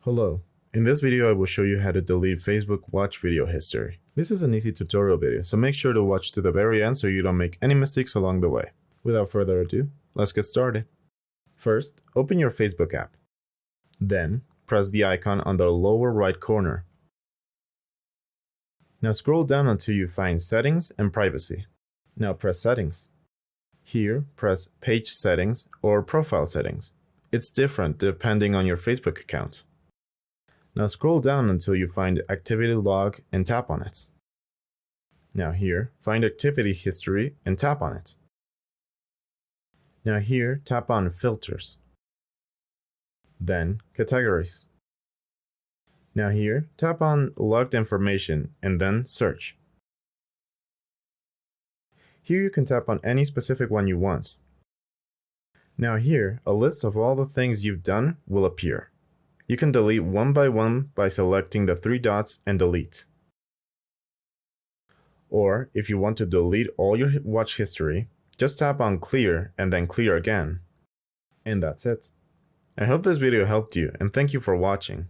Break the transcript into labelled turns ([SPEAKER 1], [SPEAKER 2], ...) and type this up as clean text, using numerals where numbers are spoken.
[SPEAKER 1] Hello. In this video I will show you how to delete Facebook Watch video history. This is an easy tutorial video, so make sure to watch to the very end so you don't make any mistakes along the way. Without further ado, let's get started. First, open your Facebook app. Then, press the icon on the lower right corner. Now scroll down until you find Settings and Privacy. Now press Settings. Here, press Page Settings or Profile Settings. It's different depending on your Facebook account. Now scroll down until you find Activity Log and tap on it. Now here, find Activity History and tap on it. Now here, tap on Filters. Then Categories. Now here, tap on Logged Information and then Search. Here you can tap on any specific one you want. Now here, a list of all the things you've done will appear. You can delete one by selecting the three dots and delete. Or, if you want to delete all your watch history, just tap on Clear and then Clear again. And that's it. I hope this video helped you and thank you for watching.